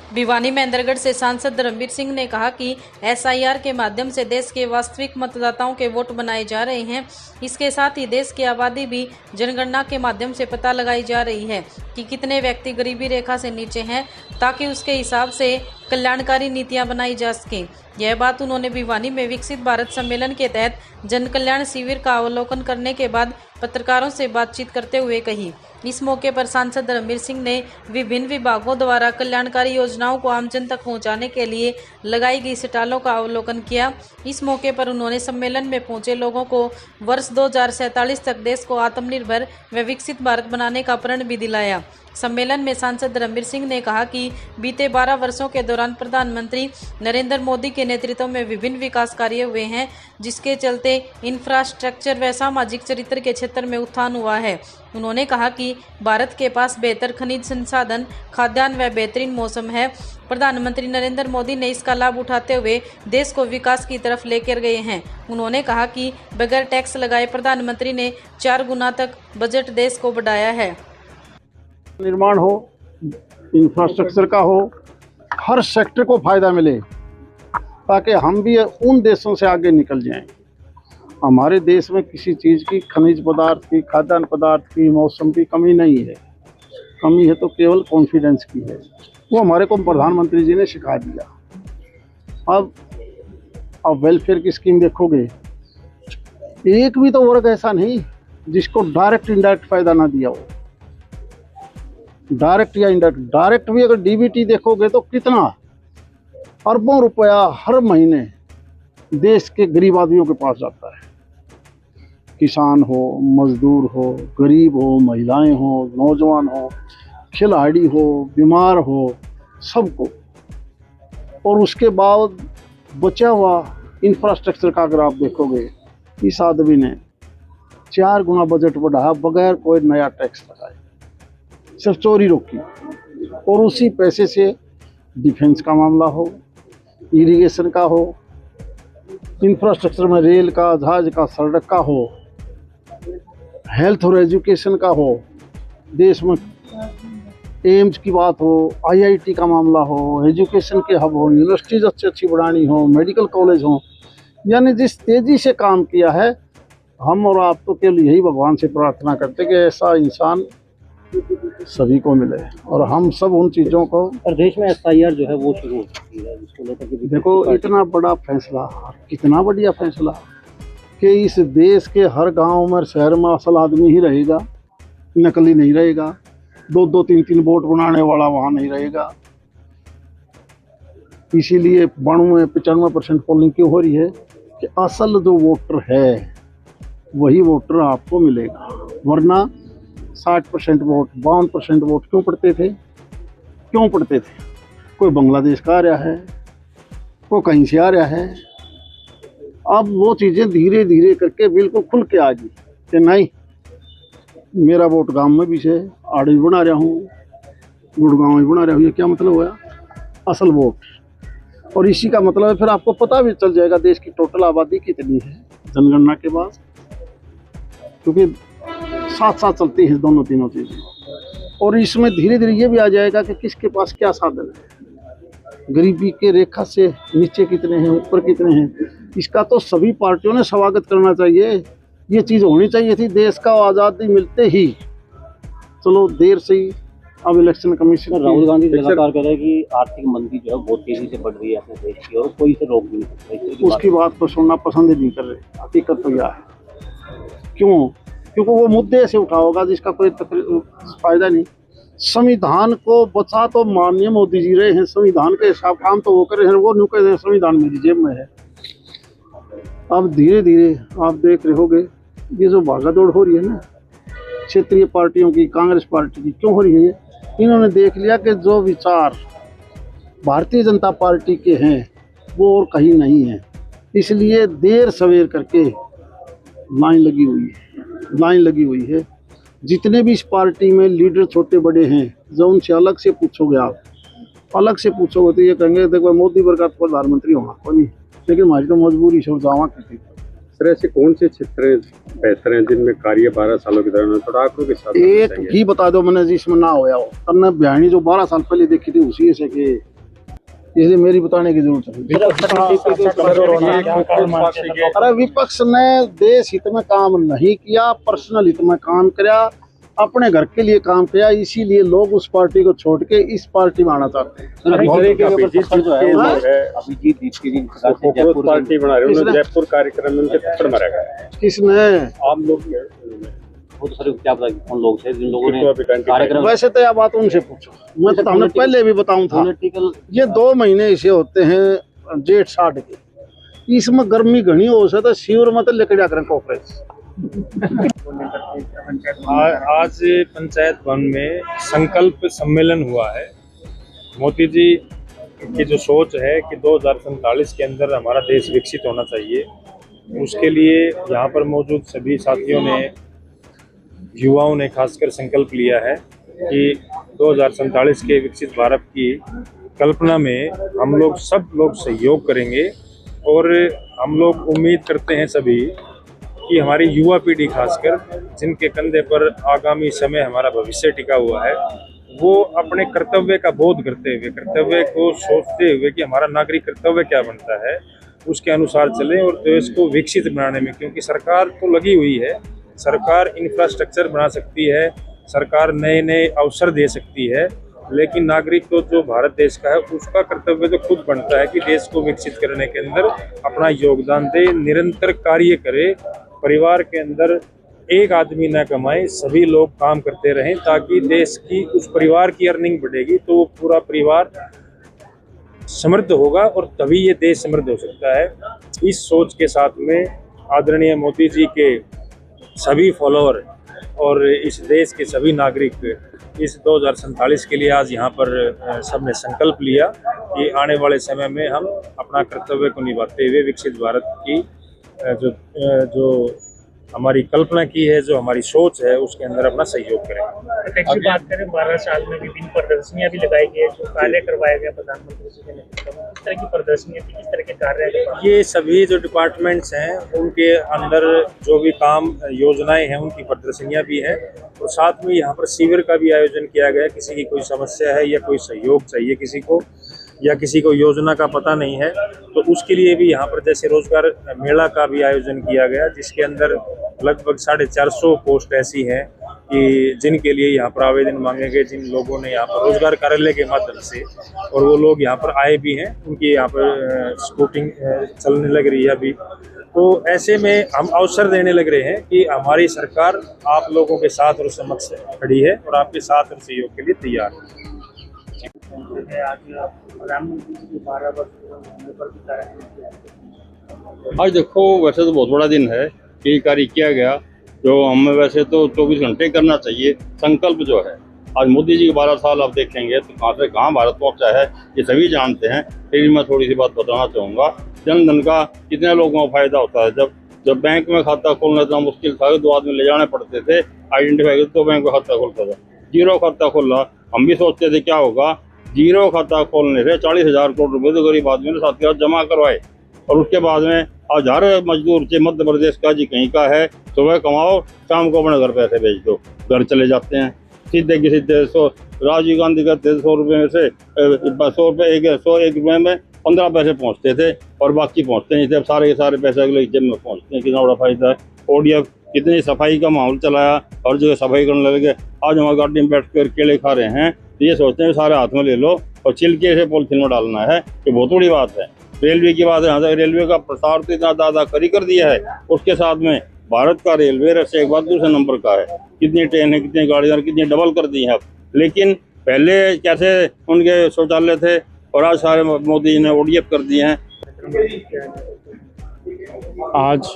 भिवानी महेंद्रगढ़ से सांसद धर्मवीर सिंह ने कहा कि एसआईआर के माध्यम से देश के वास्तविक मतदाताओं के वोट बनाए जा रहे हैं। इसके साथ ही देश की आबादी भी जनगणना के माध्यम से पता लगाई जा रही है कि कितने व्यक्ति गरीबी रेखा से नीचे हैं, ताकि उसके हिसाब से कल्याणकारी नीतियां बनाई जा सकें। यह बात उन्होंने भिवानी में विकसित भारत सम्मेलन के तहत जन कल्याण शिविर का अवलोकन करने के बाद पत्रकारों से बातचीत करते हुए कही। इस मौके पर सांसद धर्मवीर सिंह ने विभिन्न विभागों द्वारा कल्याणकारी योजनाओं को आमजन तक पहुंचाने के लिए लगाई गई स्टॉलों का अवलोकन किया। इस मौके पर उन्होंने सम्मेलन में पहुंचे लोगों को वर्ष 2047 तक देश को आत्मनिर्भर व विकसित भारत बनाने का प्रण भी दिलाया। सम्मेलन में सांसद धर्मवीर सिंह ने कहा कि बीते 12 वर्षों के दौरान प्रधानमंत्री नरेंद्र मोदी के नेतृत्व में विभिन्न विकास कार्य हुए हैं, जिसके चलते इंफ्रास्ट्रक्चर व सामाजिक चरित्र के क्षेत्र में उत्थान हुआ है। उन्होंने कहा कि भारत के पास बेहतर खनिज संसाधन, खाद्यान्न व बेहतरीन मौसम है। प्रधानमंत्री नरेंद्र मोदी ने इसका लाभ उठाते हुए देश को विकास की तरफ लेकर गए हैं। उन्होंने कहा कि बगैर टैक्स लगाए प्रधानमंत्री ने 4 गुना तक बजट देश को बढ़ाया है। निर्माण हो, इंफ्रास्ट्रक्चर का हो, हर सेक्टर को फायदा मिले, ताकि हम भी उन देशों से आगे निकल जाएं। हमारे देश में किसी चीज़ की, खनिज पदार्थ की, खाद्यान्न पदार्थ की, मौसम की कमी नहीं है। कमी है तो केवल कॉन्फिडेंस की है। वो हमारे को प्रधानमंत्री जी ने सिखा दिया। अब वेलफेयर की स्कीम देखोगे, एक भी तो वर्ग ऐसा नहीं जिसको डायरेक्ट इनडायरेक्ट फायदा ना दिया हो। डायरेक्ट या इनडायरेक्ट, डायरेक्ट भी अगर डीबीटी देखोगे तो कितना अरबों रुपया हर महीने देश के गरीब आदमियों के पास जाता है। किसान हो, मजदूर हो, गरीब हो, महिलाएं हो, नौजवान हो, खिलाड़ी हो, बीमार हो, सबको। और उसके बाद बचा हुआ इंफ्रास्ट्रक्चर का अगर आप देखोगे, इस आदमी ने 4 गुना बजट बढ़ाया बगैर कोई नया टैक्स लगाए, सिर्फ चोरी रोकी। और उसी पैसे से डिफेंस का मामला हो, इरिगेशन का हो, इंफ्रास्ट्रक्चर में रेल का, जहाज का, सड़क का हो, हेल्थ और एजुकेशन का हो, देश में एम्स की बात हो, आईआईटी का मामला हो, एजुकेशन के हब हो, यूनिवर्सिटीज अच्छी अच्छी बढ़ानी हो, मेडिकल कॉलेज हो, यानी जिस तेज़ी से काम किया है, हम और आप तो केवल यही भगवान से प्रार्थना करते कि ऐसा इंसान सभी को मिले और हम सब उन चीज़ों को। और देश में एसआईआर जो है वो शुरू हो चुकी है, इसको लेकर के देखो इतना बड़ा फैसला, कितना बढ़िया फैसला कि इस देश के हर गांव में, शहर में असल आदमी ही रहेगा, नकली नहीं रहेगा। 2-2, 3-3 वोट बनाने वाला वहाँ नहीं रहेगा। इसीलिए 92-95% पोलिंग क्यों हो रही है कि असल जो वोटर है वही वोटर आपको मिलेगा। वरना 60% वोट, 52% वोट क्यों पड़ते थे? कोई बांग्लादेश का आ रहा है, कोई कहीं से आ रहा है। अब वो चीज़ें धीरे धीरे करके बिल्कुल खुल के आ गई कि नहीं, मेरा वोट गांव में भी से आड़ भी बना रहा हूँ, गुड़गांव भी बना रहा हूँ। ये क्या मतलब हुआ? असल वोट। और इसी का मतलब है फिर आपको पता भी चल जाएगा देश की टोटल आबादी कितनी है जनगणना के बाद, क्योंकि साथ साथ चलती है दोनों तीनों चीज़ें। और इसमें धीरे धीरे ये भी आ जाएगा कि किसके पास क्या साधन है, गरीबी के रेखा से नीचे कितने हैं, ऊपर कितने हैं। इसका तो सभी पार्टियों ने स्वागत करना चाहिए। ये चीज़ होनी चाहिए थी देश का आज़ादी मिलते ही। चलो देर से ही अब इलेक्शन कमीशन। राहुल गांधी लगातार कह रहे हैं कि आर्थिक मंदी जो है बहुत तेजी से बढ़ रही है अपने देश की और कोई इसे रोक नहीं सकता। उसकी बात को सुनना पसंद ही नहीं कर रहे। हकीकत तो यह है। क्यों? क्योंकि वो मुद्दे से उठा होगा जिसका कोई फायदा नहीं। संविधान को बचा तो माननीय मोदी जी रहे हैं, संविधान के हिसाब काम तो वो कर रहे हैं। वो नुके रहे संविधान मेरी जेब में है। अब धीरे धीरे आप देख रहे होगे ये जो भागादौड़ हो रही है ना क्षेत्रीय पार्टियों की, कांग्रेस पार्टी की, क्यों हो रही है? इन्होंने देख लिया कि जो विचार भारतीय जनता पार्टी के हैं वो और कहीं नहीं है, इसलिए देर सवेर करके लाइन लगी हुई है। जितने भी इस पार्टी में लीडर छोटे बड़े हैं, जो उनसे अलग से पूछोगे, आप अलग से पूछोगे तो ये कहेंगे देखो मोदी वर्ग प्रधानमंत्री होगा कोई नहीं, लेकिन हमारी तो मजबूरी से जावा करती। सर ऐसे कौन से क्षेत्र बेहतर हैं जिनमें कार्य 12 सालों के दौरान थोड़ा आंकड़ों के साथ एक ही बता दो मैंने जिसमें ना होया हो। तब बिहानी जो 12 साल पहले देखी थी उसी से कि इसलिए मेरी बताने की जरूरत है। अरे विपक्ष ने देश हित में काम नहीं किया, पर्सनल हित में काम किया, अपने घर के लिए काम किया, इसीलिए लोग उस पार्टी को छोड़ के इस पार्टी में आना चाहते हैं। कांग्रेस पार्टी बना रहे हैं, जयपुर कार्यक्रम में उनके थप्पड़ मारा गया। किसने? आम लोग वो तो सर क्या पता कौन लोग थे जिन लोगों ने कार्यक्रम। वैसे तो यह बात उनसे पूछो, मैं तो हमने पहले भी बताऊं था। ये 2 महीने ऐसे होते हैं जेठ 60 के, इसमें गर्मी घनी हो सकता है, शिविर में तो लेकर जाकर कॉन्फ्रेंस। आज पंचायत भवन में संकल्प सम्मेलन हुआ है। मोदी जी की जो सोच है कि 2047 के अंदर हमारा देश विकसित होना चाहिए, उसके लिए यहाँ पर मौजूद सभी साथियों ने, युवाओं ने खासकर संकल्प लिया है कि 2047 के विकसित भारत की कल्पना में हम लोग सब लोग सहयोग करेंगे। और हम लोग उम्मीद करते हैं सभी कि हमारी युवा पीढ़ी खासकर, जिनके कंधे पर आगामी समय हमारा भविष्य टिका हुआ है, वो अपने कर्तव्य का बोध करते हुए, कर्तव्य को सोचते हुए कि हमारा नागरिक कर्तव्य क्या बनता है, उसके अनुसार चलें और देश को विकसित बनाने में। क्योंकि सरकार तो लगी हुई है, सरकार इंफ्रास्ट्रक्चर बना सकती है, सरकार नए नए अवसर दे सकती है, लेकिन नागरिक तो जो भारत देश का है उसका कर्तव्य तो खुद बनता है कि देश को विकसित करने के अंदर अपना योगदान दे, निरंतर कार्य करे। परिवार के अंदर एक आदमी न कमाए, सभी लोग काम करते रहें, ताकि देश की, उस परिवार की अर्निंग बढ़ेगी तो वो पूरा परिवार समृद्ध होगा और तभी ये देश समृद्ध हो सकता है। इस सोच के साथ में आदरणीय मोदी जी के सभी फॉलोअर और इस देश के सभी नागरिक इस 2047 के लिए आज यहाँ पर सबने संकल्प लिया कि आने वाले समय में हम अपना कर्तव्य को निभाते हुए विकसित भारत की जो हमारी कल्पना की है, जो हमारी सोच है, उसके अंदर अपना सहयोग करें। अध्यक्ष बात करें, 12 साल में विभिन्न प्रदर्शनियां भी लगाई गई, जो कार्य करवाया गया प्रधानमंत्री जी के नेतृत्व में, किस तरह की प्रदर्शनियां थी, किस तरह के कार्य? ये सभी जो डिपार्टमेंट्स हैं उनके अंदर जो भी काम योजनाएं हैं उनकी प्रदर्शनियां भी हैं, और साथ में यहाँ पर शिविर का भी आयोजन किया गया। किसी की कोई समस्या है या कोई सहयोग चाहिए किसी को, या किसी को योजना का पता नहीं है, तो उसके लिए भी यहाँ पर जैसे रोजगार मेला का भी आयोजन किया गया, जिसके अंदर लगभग 450 पोस्ट ऐसी हैं कि जिनके लिए यहाँ पर आवेदन मांगे गए, जिन लोगों ने यहाँ पर रोजगार कार्यालय के माध्यम से, और वो लोग यहाँ पर आए भी हैं, उनकी यहाँ पर स्कूटिंग चलने लग रही है अभी। तो ऐसे में हम अवसर देने लग रहे हैं कि हमारी सरकार आप लोगों के साथ और समक्ष खड़ी है और आपके साथ और सहयोग के लिए तैयार है। आज देखो, वैसे तो बहुत बड़ा दिन है कि कार्य किया गया, जो हमें वैसे तो 24 घंटे करना चाहिए। संकल्प जो है, आज मोदी जी के 12 साल आप देखेंगे तो कहाँ से कहाँ भारत पहुँचा है ये सभी जानते हैं। फिर मैं थोड़ी सी बात बताना चाहूँगा। जनधन का कितने लोगों को फायदा होता है। जब बैंक में खाता खोलना इतना मुश्किल था, 2 आदमी ले जाने पड़ते थे आइडेंटिफाई, तो बैंक में खाता खोलता था। जीरो खाता खोलना, हम भी सोचते थे क्या होगा। जीरो खाता खोलने से 40,000 करोड़ रुपए तो गरीब आदमी ने साथ जमा करवाए, और उसके बाद में हजार मजदूर चे मध्य प्रदेश का जी कहीं का है, सुबह कमाओ शाम को अपने घर पैसे भेज दो, घर चले जाते हैं सीधे की सीधे। राजीव गांधी कहते थे 100 रुपये में से 100 रुपये में 15 पैसे पहुँचते थे और बाकी पहुँचते नहीं थे। अब सारे के सारे पैसे अगले जेब में पहुँचते हैं, कितना बड़ा फायदा है। ODF कितनी सफाई का माहौल चलाया, हर जगह सफाई करने लगे। आज हमारे गाड़ी में बैठ कर केले खा रहे हैं, ये सोचते हैं सारे हाथ में ले लो और छिलके से पॉलिथीन में डालना है, ये बहुत बड़ी बात है। रेलवे की बात है, यहाँ तक रेलवे का प्रसार तो इतना दादा कर दिया है, उसके साथ में भारत का रेलवे रशिया के बाद दूसरे नंबर का है। कितनी ट्रेन है, कितनी गाड़ियाँ, कितनी डबल कर दी है। लेकिन पहले कैसे उनके शौचालय थे और आज सारे मोदी जी ने ODF कर दिए हैं। आज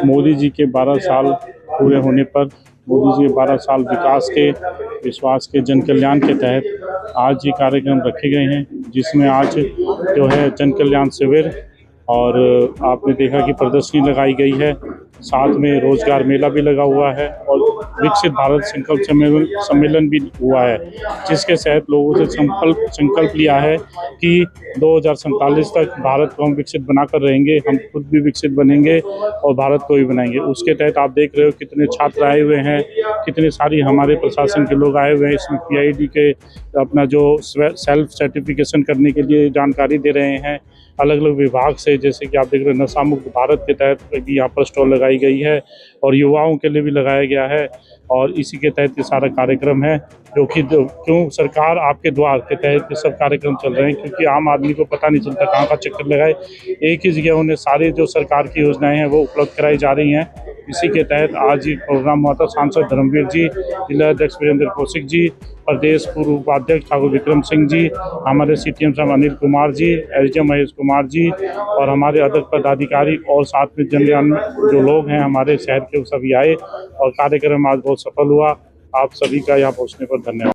मोदी जी के 12 साल पूरे होने पर, मोदी जी के 12 साल विकास के, विश्वास के, जन कल्याण के तहत आज ये कार्यक्रम रखे गए हैं, जिसमें आज जो है जन कल्याण शिविर और आपने देखा कि प्रदर्शनी लगाई गई है, साथ में रोजगार मेला भी लगा हुआ है और विकसित भारत संकल्प सम्मेलन भी हुआ है, जिसके तहत लोगों से संकल्प लिया है कि 2047 तक भारत को हम विकसित बनाकर रहेंगे, हम खुद भी विकसित बनेंगे और भारत को भी बनाएंगे। उसके तहत आप देख रहे हो कितने छात्र आए हुए हैं, कितने सारी हमारे प्रशासन के लोग आए हुए हैं। इसमें PID के अपना जो सेल्फ सर्टिफिकेशन करने के लिए जानकारी दे रहे हैं अलग अलग विभाग से, जैसे कि आप देख रहे हैं नशा मुक्त भारत के तहत भी यहाँ पर स्टॉल लगाई गई है और युवाओं के लिए भी लगाया गया है। और इसी के तहत ये सारा कार्यक्रम है जो कि क्यों सरकार आपके द्वार के तहत ये सब कार्यक्रम चल रहे हैं, क्योंकि आम आदमी को पता नहीं चलता कहाँ का चक्कर लगाए। एक ही जगह उन्हें सारी जो सरकार की योजनाएं हैं वो उपलब्ध कराई जा रही हैं। इसी के तहत आज ये प्रोग्राम हुआ था। सांसद धर्मवीर जी, जिला अध्यक्ष वीरेंद्र कौशिक जी, प्रदेश पूर्व उपाध्यक्ष ठाकुर विक्रम सिंह जी, हमारे CTM साहब अनिल कुमार जी, SDM महेश कुमार जी और हमारे अदर पदाधिकारी और साथ में जनजान जो लोग हैं हमारे शहर के, सभी आए और कार्यक्रम आज बहुत सफल हुआ। आप सभी का यहाँ पहुँचने पर धन्यवाद।